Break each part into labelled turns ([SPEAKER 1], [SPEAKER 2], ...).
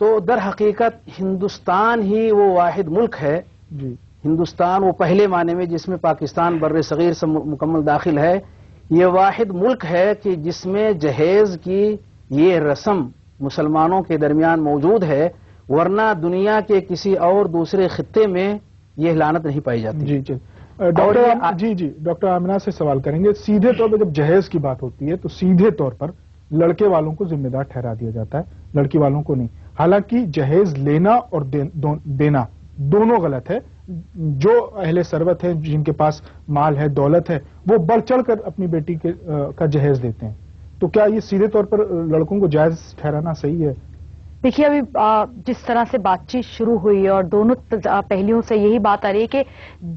[SPEAKER 1] تو در حقیقت ہندوستان ہی وہ واحد ملک ہے،
[SPEAKER 2] جی
[SPEAKER 1] ہندوستان وہ پہلے معنی میں جس میں پاکستان بر صغیر سے مکمل داخل ہے، یہ واحد ملک ہے کہ جس میں جہیز کی یہ رسم مسلمانوں کے درمیان موجود ہے، ورنہ دنیا کے کسی اور دوسرے خطے میں یہ لعنت نہیں پائی جاتی۔
[SPEAKER 2] جی جی ڈاکٹر آمنہ سے سوال کریں گے، سیدھے طور پہ جب جہیز کی بات ہوتی ہے تو سیدھے طور پر لڑکے والوں کو ذمہ دار ٹھہرا دیا جاتا ہے، لڑکی والوں کو نہیں، حالانکہ جہیز لینا اور دینا دونوں غلط ہے۔ جو اہل ثروت ہیں، جن کے پاس مال ہے، دولت ہے، وہ بڑھ چڑھ کر اپنی بیٹی کا جہیز دیتے ہیں، تو کیا یہ سیدھے طور پر لڑکوں کو جائز ٹھہرانا صحیح ہے؟
[SPEAKER 3] دیکھیے، ابھی جس طرح سے بات چیت شروع ہوئی ہے اور دونوں پہلوؤں سے یہی بات آ رہی ہے کہ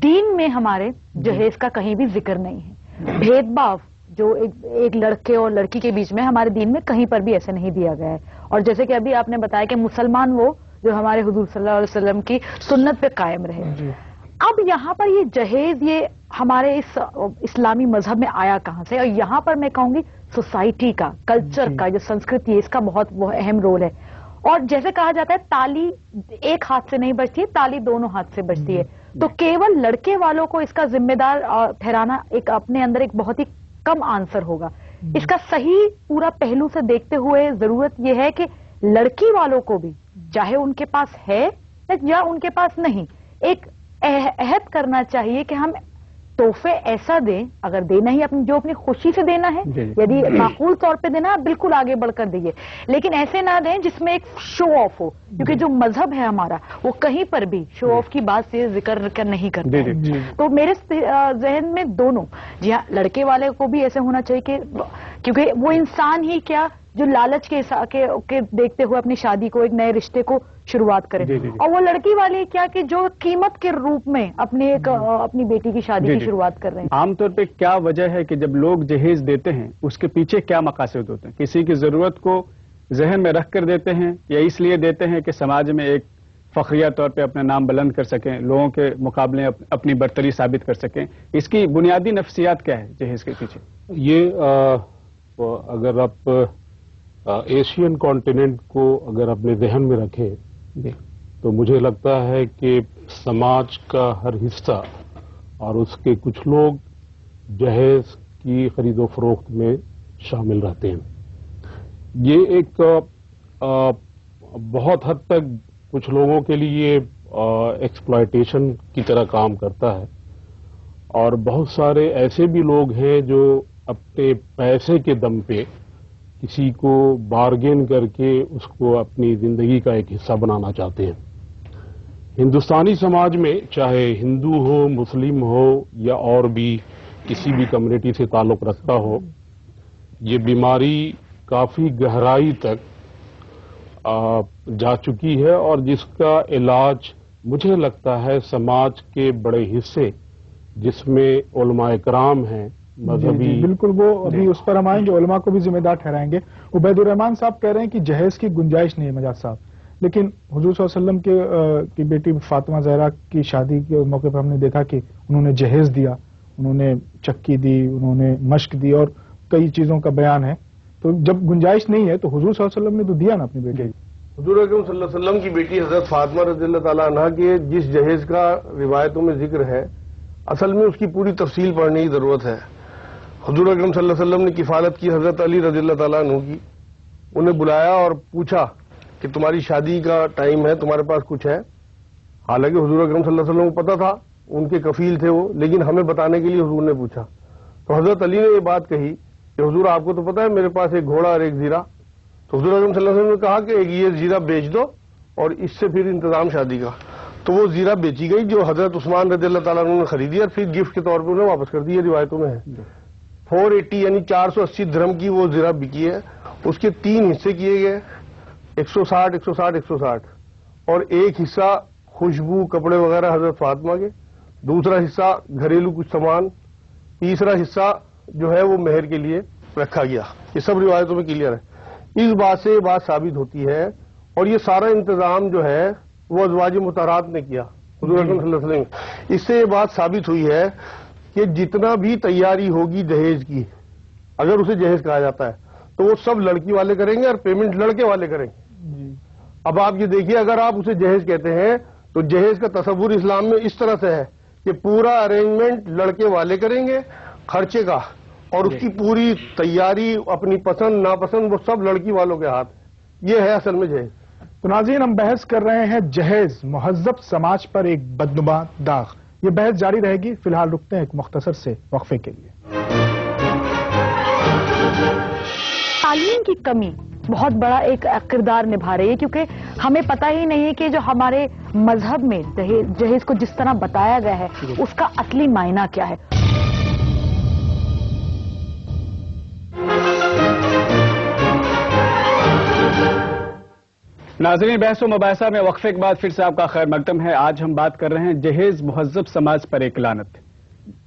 [SPEAKER 3] دین میں ہمارے جہیز کا کہیں بھی ذکر نہیں ہے، بھید بھاؤ جو ایک لڑکے اور لڑکی کے بیچ میں ہمارے دین میں کہیں پر بھی ایسے نہیں دیا گیا ہے۔ اور جیسے کہ ابھی آپ نے بتایا کہ مسلمان وہ جو ہمارے حضور صلی اللہ علیہ وسلم کی سنت پہ قائم رہے۔ اب یہاں پر یہ جہیز یہ ہمارے اس اسلامی مذہب میں آیا کہاں سے؟ اور یہاں پر میں کہوں گی سوسائٹی کا، کلچر کا، جو سنسکرتی ہے، اس کا بہت اہم رول ہے۔ اور جیسے کہا جاتا ہے تالی ایک ہاتھ سے نہیں بجتی ہے، تالی دونوں ہاتھ سے بجتی ہے، تو کیول لڑکے والوں کو اس کا ذمہ دار ٹھہرانا ایک اپنے اندر ایک بہت ہی کم آنسر ہوگا۔ اس کا صحیح پورا پہلو سے دیکھتے ہوئے ضرورت یہ ہے کہ لڑکی والوں کو بھی، چاہے ان کے پاس ہے یا ان کے پاس نہیں، ایک عہد کرنا چاہیے کہ ہم تحفے ایسا دیں، اگر دینا ہی جو اپنی خوشی سے دینا ہے، یدی معقول طور پہ دینا، بالکل آگے بڑھ کر دیئے، لیکن ایسے نہ دیں جس میں ایک شو آف ہو، کیونکہ جو مذہب ہے ہمارا وہ کہیں پر بھی شو آف کی بات سے ذکر نہیں کرتا ہے۔ تو میرے ذہن میں دونوں، جی ہاں، لڑکے والے کو بھی ایسے ہونا چاہیے کہ کیونکہ وہ انسان ہی کیا جو لالچ کے دیکھتے ہوئے اپنی شادی کو، ایک نئے رشتے کو شروعات کرے، اور وہ لڑکی والے کیا کہ جو قیمت کے روپ میں اپنی بیٹی کی شادی کی شروعات کر رہے ہیں۔
[SPEAKER 4] عام طور پہ کیا وجہ ہے کہ جب لوگ جہیز دیتے ہیں اس کے پیچھے کیا مقاصد ہوتے ہیں؟ کسی کی ضرورت کو ذہن میں رکھ کر دیتے ہیں، یا اس لیے دیتے ہیں کہ سماج میں ایک فخریہ طور پہ اپنا نام بلند کر سکیں، لوگوں کے مقابلے اپنی برتری ثابت کر سکیں؟ اس کی بنیادی نفسیات کیا ہے جہیز کے پیچھے؟
[SPEAKER 5] یہ اگر آپ ایشین کانٹیننٹ کو اگر اپنے ذہن میں رکھیں تو مجھے لگتا ہے کہ سماج کا ہر حصہ اور اس کے کچھ لوگ جہیز کی خرید و فروخت میں شامل رہتے ہیں۔ یہ ایک بہت حد تک کچھ لوگوں کے لیے ایکسپلائٹیشن کی طرح کام کرتا ہے، اور بہت سارے ایسے بھی لوگ ہیں جو اپنے پیسے کے دم پہ کسی کو بارگین کر کے اس کو اپنی زندگی کا ایک حصہ بنانا چاہتے ہیں۔ ہندوستانی سماج میں چاہے ہندو ہو، مسلم ہو، یا اور بھی کسی بھی کمیونٹی سے تعلق رکھتا ہو، یہ بیماری کافی گہرائی تک جا چکی ہے، اور جس کا علاج مجھے لگتا ہے سماج کے بڑے حصے جس میں علماء کرام ہیں، مذہبی،
[SPEAKER 2] بالکل، وہ ابھی اس پر ہم آئیں گے، علماء کو بھی ذمہ دار ٹھہرائیں گے۔ عبید الرحمان صاحب کہہ رہے ہیں کہ جہیز کی گنجائش نہیں ہے مجاز صاحب، لیکن حضور صلی اللہ علیہ وسلم کی بیٹی فاطمہ زہرا کی شادی کے موقع پر ہم نے دیکھا کہ انہوں نے جہیز دیا، انہوں نے چکی دی، انہوں نے مشق دی، اور کئی چیزوں کا بیان ہے۔ تو جب گنجائش نہیں ہے تو حضور صلی اللہ علیہ وسلم نے تو دیا نا اپنی بیٹی۔
[SPEAKER 5] حضور اکرم صلی اللہ علیہ وسلم کی بیٹی حضرت فاطمہ رضی اللہ تعالیٰ عنہ کے جس جہیز کا روایتوں میں ذکر ہے، اصل میں اس کی پوری تفصیل پڑھنے کی ضرورت ہے۔ حضور اکرم صلی اللہ علیہ وسلم نے کفالت کی حضرت علی رضی اللہ تعالیٰ عنہ کی، انہیں بلایا اور پوچھا کہ تمہاری شادی کا ٹائم ہے، تمہارے پاس کچھ ہے؟ حالانکہ حضور اکرم صلی اللہ علیہ وسلم کو پتا تھا، ان کے کفیل تھے وہ، لیکن ہمیں بتانے کے لیے حضور نے پوچھا۔ تو حضرت علی نے یہ بات کہی کہ حضور آپ کو تو پتا ہے میرے پاس ایک گھوڑا اور ایک زیرہ۔ تو حضور اکرم صلی اللہ علیہ وسلم نے کہا کہ ایک یہ زیرہ بیچ دو اور اس سے پھر انتظام شادی کا۔ تو وہ زیرہ بیچی گئی جو حضرت عثمان رضی اللہ تعالیٰ عنہ نے خریدی، اور پھر گفٹ کے طور پہ انہیں واپس کر دی، یہ روایتوں میں ہے۔ 480 یعنی 480 درہم کی وہ زیرہ بکی ہے۔ اس کے 3 حصے کیے گئے، 160 160 160، اور ایک حصہ خوشبو کپڑے وغیرہ حضرت فاطمہ کے، دوسرا حصہ گھریلو کچھ سامان، تیسرا حصہ جو ہے وہ مہر کے لیے رکھا گیا۔ یہ سب روایتوں میں کلیئر ہے۔ اس بات سے یہ بات ثابت ہوتی ہے، اور یہ سارا انتظام جو ہے وہ ازواج مطہرات نے کیا، حضور اکرم صلی اللہ علیہ وسلم۔ اس سے یہ بات ثابت ہوئی ہے کہ جتنا بھی تیاری ہوگی جہیز کی، اگر اسے جہیز کہا جاتا ہے، تو وہ سب لڑکی والے کریں گے اور پیمنٹ لڑکے والے کریں گے۔ اب آپ یہ دیکھیے، اگر آپ اسے جہیز کہتے ہیں تو جہیز کا تصور اسلام میں اس طرح سے ہے کہ پورا ارینجمنٹ لڑکے والے کریں گے خرچے کا، اور اس کی پوری تیاری، اپنی پسند ناپسند، وہ سب لڑکی والوں کے ہاتھ ہے. یہ ہے اصل میں جہیز.
[SPEAKER 2] تو ناظرین، ہم بحث کر رہے ہیں جہیز مہذب سماج پر ایک بدنما داغ. یہ بحث جاری رہے گی، فی الحال رکتے ہیں ایک مختصر سے وقفے کے لیے.
[SPEAKER 3] تعلیم کی کمی بہت بڑا ایک کردار نبھا رہی ہے، کیونکہ ہمیں پتہ ہی نہیں ہے کہ جو ہمارے مذہب میں جہیز کو جس طرح بتایا گیا ہے اس کا اصلی معنی کیا ہے.
[SPEAKER 4] ناظرین، بحث و مباحثہ میں وقفے کے بعد پھر سے آپ کا خیر مقدم ہے. آج ہم بات کر رہے ہیں جہیز مہذب سماج پر ایک لعنت.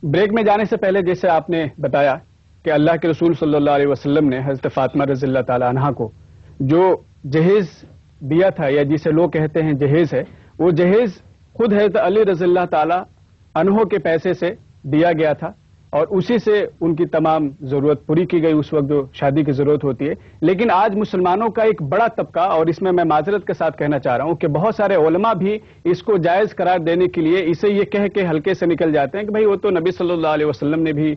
[SPEAKER 4] بریک میں جانے سے پہلے جیسے آپ نے بتایا کہ اللہ کے رسول صلی اللہ علیہ وسلم نے حضرت فاطمہ رضی اللہ تعالی عنہا کو جو جہیز دیا تھا، یا جسے لوگ کہتے ہیں جہیز ہے، وہ جہیز خود حضرت علی رضی اللہ تعالی عنہ کے پیسے سے دیا گیا تھا، اور اسی سے ان کی تمام ضرورت پوری کی گئی اس وقت جو شادی کی ضرورت ہوتی ہے. لیکن آج مسلمانوں کا ایک بڑا طبقہ، اور اس میں معذرت کے ساتھ کہنا چاہ رہا ہوں کہ بہت سارے علماء بھی اس کو جائز قرار دینے کے لیے اسے یہ کہہ کے ہلکے سے نکل جاتے ہیں کہ بھئی وہ تو نبی صلی اللہ علیہ وسلم نے بھی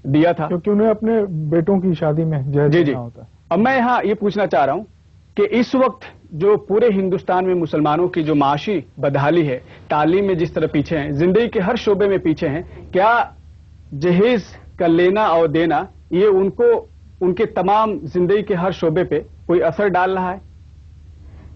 [SPEAKER 4] دیا تھا،
[SPEAKER 2] کیونکہ انہیں اپنے بیٹوں کی شادی میں جہیز دینا ہوتا ہے.
[SPEAKER 4] اب میں یہاں یہ پوچھنا چاہ رہا ہوں کہ اس وقت جو پورے ہندوستان میں مسلمانوں کی جو معاشی بدحالی ہے، تعلیم میں جس طرح پیچھے ہیں، زندگی کے ہر شعبے میں پیچھے ہیں، کیا جہیز کا لینا اور دینا یہ ان کو ان کے تمام زندگی کے ہر شعبے پہ کوئی اثر ڈال رہا ہے؟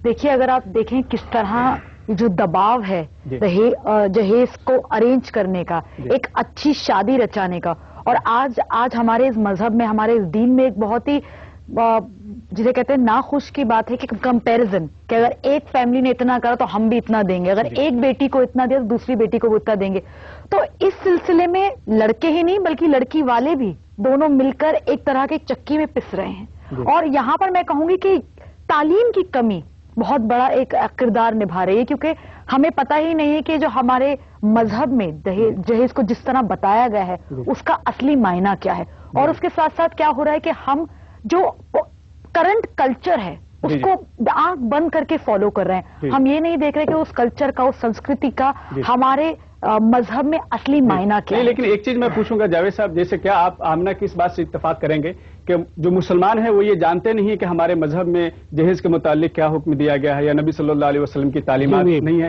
[SPEAKER 3] دیکھیے، اگر آپ دیکھیں کس طرح جو دباؤ ہے جہیز کو ارینج کرنے کا، ایک اچھی شادی رچانے کا، اور آج ہمارے اس مذہب میں، ہمارے اس دین میں ایک بہت ہی جسے کہتے ہیں ناخوش کی بات ہے کہ کمپیرزن، کہ اگر ایک فیملی نے اتنا کرا تو ہم بھی اتنا دیں گے، اگر ایک بیٹی کو اتنا دیا تو دوسری بیٹی کو وہ اتنا دیں گے. تو اس سلسلے میں لڑکے ہی نہیں بلکہ لڑکی والے بھی دونوں مل کر ایک طرح کے چکی میں پس رہے ہیں. اور یہاں پر میں کہوں گی کہ تعلیم کی کمی بہت بڑا ایک کردار نبھا رہی ہے، کیونکہ ہمیں پتہ ہی نہیں ہے کہ جو ہمارے مذہب میں جہیز کو جس طرح بتایا گیا ہے اس کا اصلی معنی کیا ہے. اور اس کے ساتھ ساتھ کیا ہو رہا ہے کہ ہم جو کرنٹ کلچر ہے اس کو آنکھ بند کر کے فالو کر رہے ہیں. ہم یہ نہیں دیکھ رہے کہ اس کلچر کا، اس سنسکرتی کا ہمارے مذہب میں اصلی معنی کیا ہے.
[SPEAKER 4] لیکن ایک چیز میں پوچھوں گا جاوید صاحب، جیسے کیا آپ آمنہ کی اس بات سے اتفاق کریں گے کہ جو مسلمان ہیں وہ یہ جانتے نہیں کہ ہمارے مذہب میں جہیز کے متعلق کیا حکم دیا گیا ہے، یا نبی صلی اللہ علیہ وسلم کی تعلیمات نہیں ہے؟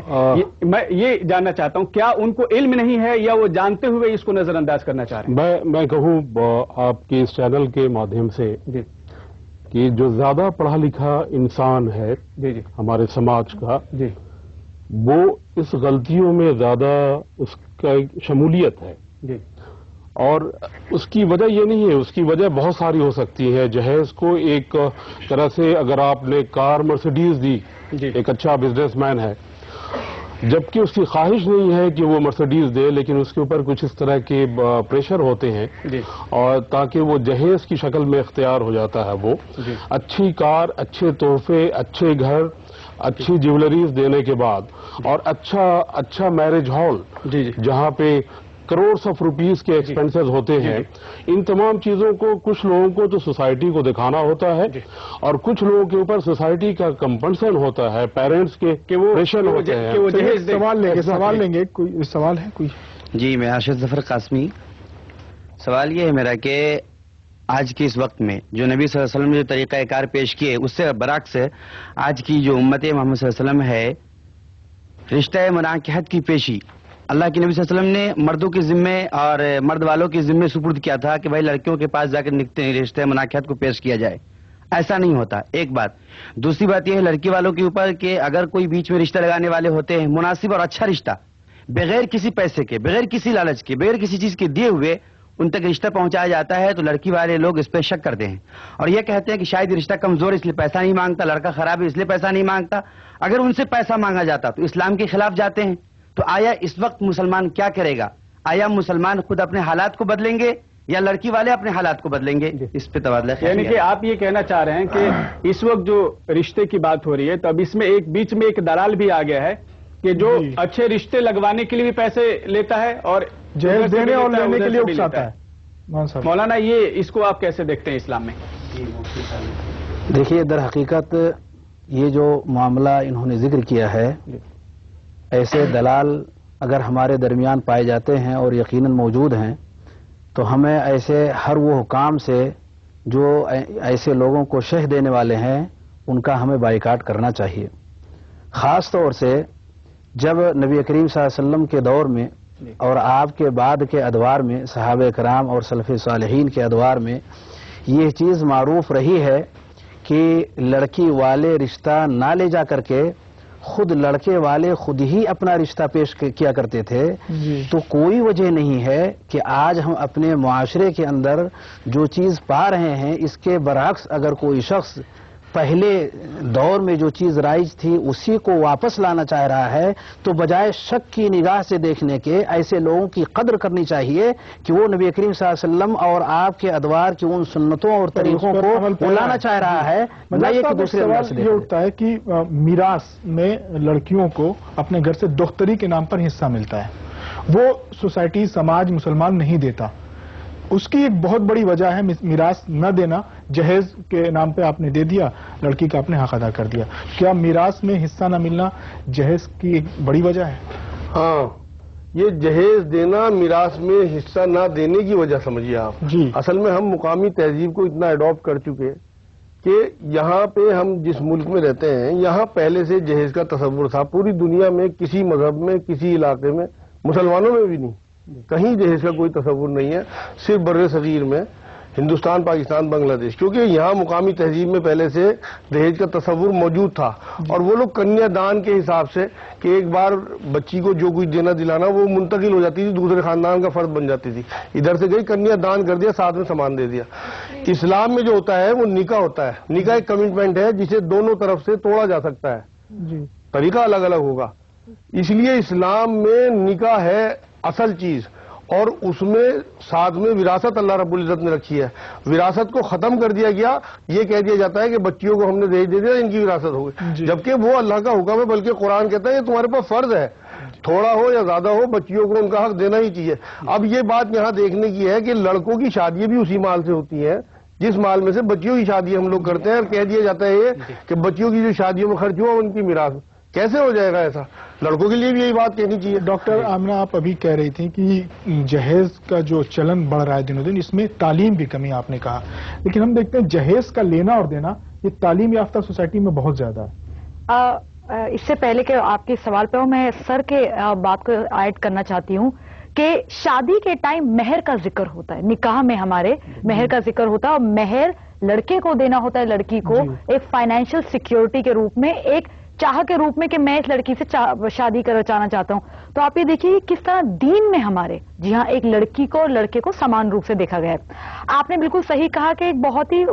[SPEAKER 4] میں یہ جاننا چاہتا ہوں کیا ان کو علم نہیں ہے، یا وہ جانتے ہوئے اس کو نظر انداز کرنا چاہ رہے ہیں؟
[SPEAKER 6] میں کہوں آپ کے اس چینل کے مادھیم سے کہ جو زیادہ پڑھا لکھا انسان ہے ہمارے سماج کا، وہ اس غلطیوں میں زیادہ اس کا شمولیت ہے. اور اس کی وجہ یہ نہیں ہے، اس کی وجہ بہت ساری ہو سکتی ہے. جہیز کو ایک طرح سے اگر آپ نے کار مرسیڈیز دی، ایک اچھا بزنس مین ہے، جبکہ اس کی خواہش نہیں ہے کہ وہ مرسیڈیز دے، لیکن اس کے اوپر کچھ اس طرح کے پریشر ہوتے ہیں، اور تاکہ وہ جہیز کی شکل میں اختیار ہو جاتا ہے. وہ اچھی کار، اچھے تحفے، اچھے گھر، اچھی جیولریز دینے کے بعد، اور اچھا میرج ہال جہاں پہ کروڑس آف روپیز کے ایکسپینسز ہوتے ہیں، ان تمام چیزوں کو کچھ لوگوں کو تو سوسائٹی کو دکھانا ہوتا ہے، اور کچھ لوگوں کے اوپر سوسائٹی کا کمپنسن ہوتا ہے، پیرنٹس کے پریشر ہوتے ہیں.
[SPEAKER 2] سوال لیں گے. کوئی سوال ہے؟ کوئی؟
[SPEAKER 7] جی، میں ارشد ظفر قاسمی. سوال یہ ہے میرا کہ آج کے اس وقت میں جو نبی صلی اللہ علیہ وسلم نے جو طریقہ کار پیش کیے اس سے برعکس آج کی جو امت محمد صلی اللہ علیہ وسلم ہے، رشتہ مناکحت کی پیشی اللہ کے نبی صلی اللہ علیہ وسلم نے مردوں کے ذمے اور مرد والوں کے ذمے سپرد کیا تھا کہ بھائی لڑکیوں کے پاس جا کر رشتہ مناکحت کو پیش کیا جائے. ایسا نہیں ہوتا، ایک بات. دوسری بات یہ ہے لڑکی والوں کے اوپر کہ اگر کوئی بیچ میں رشتہ لگانے والے ہوتے ہیں، مناسب اور اچھا رشتہ بغیر کسی پیسے کے، بغیر کسی لالچ کے، بغیر کسی چیز کے دیے ہوئے ان تک رشتہ پہنچایا جاتا ہے، تو لڑکی والے لوگ اس پہ شک کرتے ہیں اور یہ کہتے ہیں کہ شاید یہ رشتہ کمزور اس لیے پیسہ نہیں مانگتا، لڑکا خراب ہے اس لیے پیسہ نہیں مانگتا. اگر ان سے پیسہ مانگا جاتا تو اسلام کے خلاف جاتے ہیں. تو آیا اس وقت مسلمان کیا کرے گا؟ آیا مسلمان خود اپنے حالات کو بدلیں گے یا لڑکی والے اپنے حالات کو بدلیں گے؟ اس پہ تبادلہ خیال.
[SPEAKER 4] یعنی کہ آپ یہ کہنا چاہ رہے ہیں کہ اس وقت جو رشتے کی بات ہو رہی ہے تو اب اس میں ایک بیچ میں ایک دلال بھی آ گیا ہے کہ جو اچھے رشتے لگوانے کے لیے بھی پیسے لیتا ہے اور
[SPEAKER 2] جہیز دینے اور لینے کے لیے اکساتا ہے.
[SPEAKER 4] مولانا یہ اس کو آپ کیسے دیکھتے ہیں اسلام میں؟
[SPEAKER 1] دیکھیے، در حقیقت یہ جو معاملہ انہوں نے ذکر کیا ہے، ایسے دلال اگر ہمارے درمیان پائے جاتے ہیں اور یقیناً موجود ہیں تو ہمیں ایسے ہر وہ حکام سے جو ایسے لوگوں کو شہ دینے والے ہیں ان کا ہمیں بائیکاٹ کرنا چاہیے. خاص طور سے جب نبی کریم صلی اللہ علیہ وسلم کے دور میں اور آپ کے بعد کے ادوار میں صحابہ کرام اور سلف صالحین کے ادوار میں یہ چیز معروف رہی ہے کہ لڑکی والے رشتہ نہ لے جا کر کے خود لڑکے والے خود ہی اپنا رشتہ پیش کیا کرتے تھے. تو کوئی وجہ نہیں ہے کہ آج ہم اپنے معاشرے کے اندر جو چیز پا رہے ہیں اس کے برعکس اگر کوئی شخص پہلے دور میں جو چیز رائج تھی اسی کو واپس لانا چاہ رہا ہے تو بجائے شک کی نگاہ سے دیکھنے کے ایسے لوگوں کی قدر کرنی چاہیے کہ وہ نبی کریم صلی اللہ علیہ وسلم اور آپ کے ادوار کی ان سنتوں اور طریقوں کو لانا چاہ رہا ہے. یہ کہ دوسرے
[SPEAKER 2] سوال یہ اٹھتا ہے کہ میراث میں لڑکیوں کو اپنے گھر سے دختری کے نام پر حصہ ملتا ہے، وہ سوسائٹی سماج مسلمان نہیں دیتا. اس کی ایک بہت بڑی وجہ ہے میراث نہ دینا. جہیز کے نام پہ آپ نے دے دیا، لڑکی کا اپنے حق ادا کر دیا. کیا میراث میں حصہ نہ ملنا جہیز کی ایک بڑی وجہ ہے؟
[SPEAKER 5] ہاں، یہ جہیز دینا میراث میں حصہ نہ دینے کی وجہ سمجھیے آپ.
[SPEAKER 2] جی،
[SPEAKER 5] اصل میں ہم مقامی تہذیب کو اتنا اڈاپٹ کر چکے کہ یہاں پہ ہم جس ملک میں رہتے ہیں یہاں پہلے سے جہیز کا تصور تھا. پوری دنیا میں کسی مذہب میں کسی علاقے میں مسلمانوں میں بھی نہیں، کہیں جہیز کا کوئی تصور نہیں ہے. صرف بر صغیر میں ہندوستان، پاکستان، بنگلہ دیش، کیونکہ یہاں مقامی تہذیب میں پہلے سے دہیج کا تصور موجود تھا. اور وہ لوگ کنیا دان کے حساب سے کہ ایک بار بچی کو جو کچھ دینا دلانا وہ منتقل ہو جاتی تھی، دوسرے خاندان کا فرد بن جاتی تھی. ادھر سے گئی کنیا دان کر دیا، ساتھ میں سامان دے دیا. اسلام میں جو ہوتا ہے وہ نکاح ہوتا ہے. نکاح ایک کمٹمنٹ ہے جسے دونوں طرف سے توڑا جا سکتا ہے، طریقہ الگ الگ ہوگا. اس لیے اسلام میں نکاح ہے اصل چیز، اور اس میں ساتھ میں وراثت اللہ رب العزت نے رکھی ہے. وراثت کو ختم کر دیا گیا، یہ کہہ دیا جاتا ہے کہ بچیوں کو ہم نے دہیج دے دیا، ان کی وراثت ہو گئی، جبکہ وہ اللہ کا حکم ہے. بلکہ قرآن کہتا ہے یہ تمہارے پاس فرض ہے، تھوڑا ہو یا زیادہ ہو بچیوں کو ان کا حق دینا ہی چاہیے. اب یہ بات یہاں دیکھنے کی ہے کہ لڑکوں کی شادیاں بھی اسی مال سے ہوتی ہیں جس مال میں سے بچیوں کی شادی ہم لوگ کرتے ہیں، اور کہہ دیا جاتا ہے یہ کہ بچیوں کی جو شادیوں میں خرچ ہوا ان کی میراث. کیسے ہو جائے گا ایسا؟ لڑکوں کے لیے بھی یہی بات کہنی چاہیے.
[SPEAKER 2] ڈاکٹر آمنہ، آپ ابھی کہہ رہی تھیں کہ جہیز کا جو چلن بڑھ رہا ہے دنوں دن، اس میں تعلیم بھی کمی آپ نے کہا، لیکن ہم دیکھتے ہیں جہیز کا لینا اور دینا یہ تعلیم یافتہ سوسائٹی میں بہت زیادہ ہے.
[SPEAKER 3] اس سے پہلے کہ آپ کے سوال پہ میں سر کے بات کو ایڈ کرنا چاہتی ہوں کہ شادی کے ٹائم مہر کا ذکر ہوتا ہے. نکاح میں ہمارے مہر کا ذکر ہوتا ہے، اور مہر لڑکے کو دینا ہوتا ہے لڑکی کو ایک فائنینشیل سیکیورٹی کے روپ میں، ایک چاہ کے روپ میں کہ میں اس لڑکی سے شادی کرنا چاہتا ہوں. تو آپ یہ دیکھیے کس طرح دین میں ہمارے جی ہاں ایک لڑکی کو اور لڑکے کو سمان روپ سے دیکھا گیا ہے. آپ نے بالکل صحیح کہا کہ ایک بہت ہی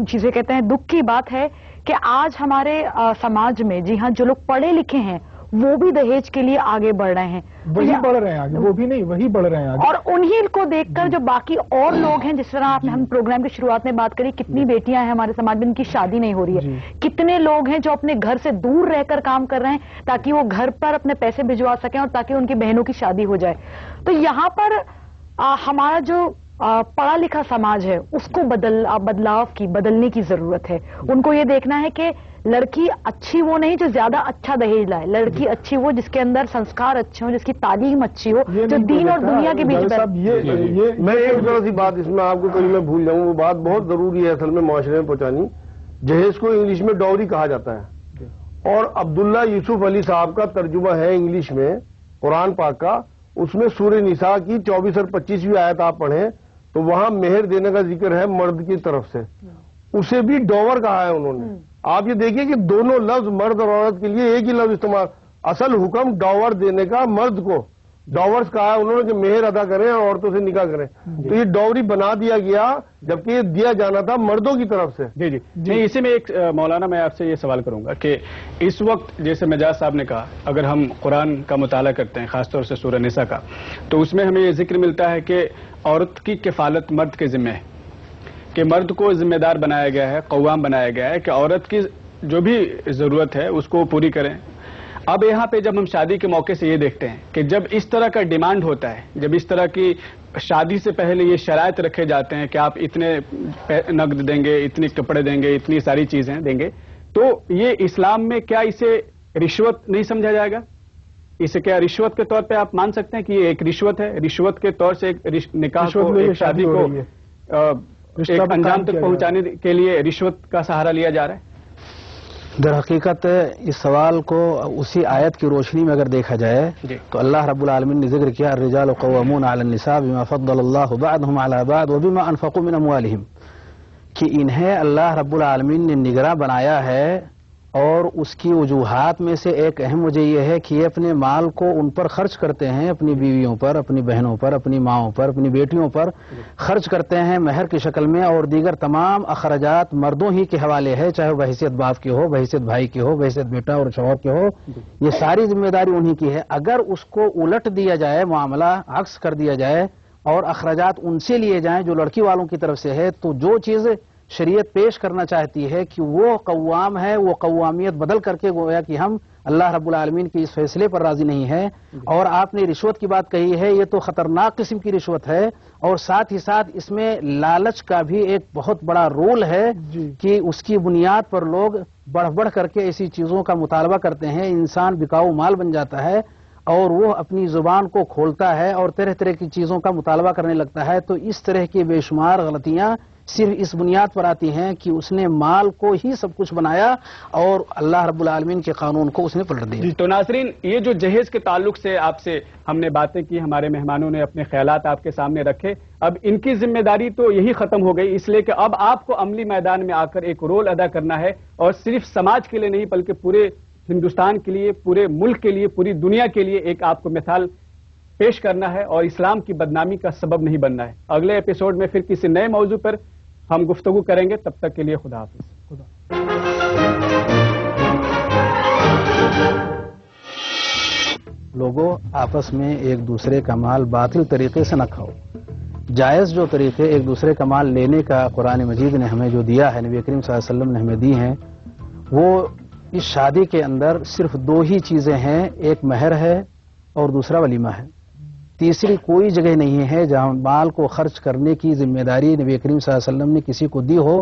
[SPEAKER 3] چیزیں کہتے ہیں دکھ کی بات ہے کہ آج ہمارے سماج میں جی ہاں جو لوگ پڑھے لکھے ہیں وہ بھی دہیج کے لیے آگے بڑھ رہے ہیں.
[SPEAKER 2] وہی بڑھ رہے ہیں آگے، وہ بھی نہیں، وہی بڑھ رہے ہیں آگے.
[SPEAKER 3] اور انہی کو دیکھ کر جو باقی اور لوگ ہیں، جس طرح آپ نے ہم پروگرام کی شروعات میں بات کری، کتنی بیٹیاں ہیں ہمارے سماج میں ان کی شادی نہیں ہو رہی ہے. کتنے لوگ ہیں جو اپنے گھر سے دور رہ کر کام کر رہے ہیں تاکہ وہ گھر پر اپنے پیسے بھجوا سکیں اور تاکہ ان کی بہنوں کی شادی ہو جائے. تو یہاں پر ہمارا جو پڑھا لکھا سماج ہے اس کو بدلنے کی ضرورت ہے. ان کو یہ دیکھنا ہے کہ لڑکی اچھی وہ نہیں جو زیادہ اچھا دہیج لائے، لڑکی اچھی وہ جس کے اندر سنسکار اچھے ہوں، جس کی تعلیم اچھی ہو، جو دین اور دنیا کے بیچ
[SPEAKER 5] میں ایک ذرا سی بات اس میں آپ کو کہیں میں بھول جاؤں، وہ بات بہت ضروری ہے اصل میں معاشرے میں پہنچانی. جہیز کو انگلش میں ڈاوری کہا جاتا ہے، اور عبداللہ یوسف علی صاحب کا ترجمہ ہے انگلش میں قرآن پاک کا. اس میں سورہ نساء کی 24 اور 25ویں آیت آپ پڑھیں تو وہاں مہر دینے کا ذکر ہے مرد کی طرف سے، اسے بھی ڈاور کہا ہے انہوں نے. آپ یہ دیکھیے کہ دونوں لفظ مرد اور عورت کے لیے ایک ہی لفظ استعمال. اصل حکم ڈاور دینے کا مرد کو ڈاورز کہا ہے انہوں نے کہ مہر ادا کریں اور عورتوں سے نکاح کریں. تو یہ ڈاوری بنا دیا گیا جبکہ یہ دیا جانا تھا مردوں کی طرف سے.
[SPEAKER 4] جی اسی میں ایک مولانا میں آپ سے یہ سوال کروں گا کہ اس وقت جیسے مجاز صاحب نے کہا اگر ہم قرآن کا مطالعہ کرتے ہیں خاص طور سے سورہ نساء کا تو اس میں ہمیں یہ ذکر ملتا ہے کہ عورت کی کفالت مرد کے ذمہ ہے، کہ مرد کو ذمہ دار بنایا گیا ہے، قوام بنایا گیا ہے کہ عورت کی جو بھی ضرورت ہے اس کو پوری کریں. اب یہاں پہ جب ہم شادی کے موقع سے یہ دیکھتے ہیں کہ جب اس طرح کا ڈیمانڈ ہوتا ہے، جب اس طرح کی شادی سے پہلے یہ شرائط رکھے جاتے ہیں کہ آپ اتنے نقد دیں گے، اتنے کپڑے دیں گے، اتنی ساری چیزیں دیں گے، تو یہ اسلام میں کیا اسے رشوت نہیں سمجھا جائے گا؟ اسے کیا رشوت کے طور پہ آپ مان سکتے ہیں کہ یہ ایک رشوت ہے؟ رشوت کے طور سے ایک نکاح کو، ایک شادی کو ایک انجام تک پہنچانے کے لیے رشوت کا سہارا لیا جا رہا ہے؟
[SPEAKER 1] در حقیقت اس سوال کو اسی آیت کی روشنی میں اگر دیکھا جائے تو اللہ رب العالمین نے ذکر کیا الرجال قوامون علی النساء بما فضل اللہ بعضهم علی بعض وبما انفقوا من اموالهم، کہ انہیں اللہ رب العالمین نے نگراں بنایا ہے، اور اس کی وجوہات میں سے ایک اہم وجہ یہ ہے کہ یہ اپنے مال کو ان پر خرچ کرتے ہیں، اپنی بیویوں پر، اپنی بہنوں پر، اپنی ماؤں پر، اپنی بیٹیوں پر خرچ کرتے ہیں مہر کی شکل میں، اور دیگر تمام اخراجات مردوں ہی کے حوالے ہے، چاہے وہ بحیثیت باپ کی ہو، بحیثیت بھائی کی ہو، بحیثیت بیٹا اور شوہر کی ہو، یہ ساری ذمہ داری انہی کی ہے۔ اگر اس کو الٹ دیا جائے، معاملہ عکس کر دیا جائے اور اخراجات ان سے لیے جائیں جو لڑکی والوں کی طرف سے ہے، تو جو چیز شریعت پیش کرنا چاہتی ہے کہ وہ قوام ہے، وہ قوامیت بدل کر کے گویا کہ ہم اللہ رب العالمین کے اس فیصلے پر راضی نہیں ہے۔ اور آپ نے رشوت کی بات کہی ہے، یہ تو خطرناک قسم کی رشوت ہے، اور ساتھ ہی ساتھ اس میں لالچ کا بھی ایک بہت بڑا رول ہے کہ اس کی بنیاد پر لوگ بڑھ بڑھ کر کے ایسی چیزوں کا مطالبہ کرتے ہیں، انسان بکاؤ مال بن جاتا ہے اور وہ اپنی زبان کو کھولتا ہے اور طرح طرح کی چیزوں کا مطالبہ کرنے لگتا ہے۔ تو اس طرح کی بے شمار غلطیاں صرف اس بنیاد پر آتی ہیں کہ اس نے مال کو ہی سب کچھ بنایا اور اللہ رب العالمین کے قانون کو اس نے پلٹ دیا۔
[SPEAKER 4] تو ناظرین، یہ جو جہیز کے تعلق سے آپ سے ہم نے باتیں کی، ہمارے مہمانوں نے اپنے خیالات آپ کے سامنے رکھے، اب ان کی ذمہ داری تو یہی ختم ہو گئی، اس لیے کہ اب آپ کو عملی میدان میں آ کر ایک رول ادا کرنا ہے، اور صرف سماج کے لیے نہیں بلکہ پورے ہندوستان کے لیے، پورے ملک کے لیے، پوری دنیا کے لیے ایک آپ کو مثال پیش کرنا ہے، اور اسلام کی بدنامی کا سبب نہیں بننا ہے۔ اگلے ایپیسوڈ میں پھر کسی نئے موضوع پر ہم گفتگو کریں گے، تب تک کے لیے خدا حافظ۔
[SPEAKER 1] لوگوں، آپس میں ایک دوسرے کا مال باطل طریقے سے نہ کھاؤ۔ جائز جو طریقے ایک دوسرے کا مال لینے کا قرآن مجید نے ہمیں جو دیا ہے، نبی کریم صلی اللہ علیہ وسلم نے ہمیں دی ہیں، وہ اس شادی کے اندر صرف دو ہی چیزیں ہیں، ایک مہر ہے اور دوسرا ولیمہ ہے۔ تیسری کوئی جگہ نہیں ہے جہاں مال کو خرچ کرنے کی ذمہ داری نبی کریم صلی اللہ علیہ وسلم نے کسی کو دی ہو۔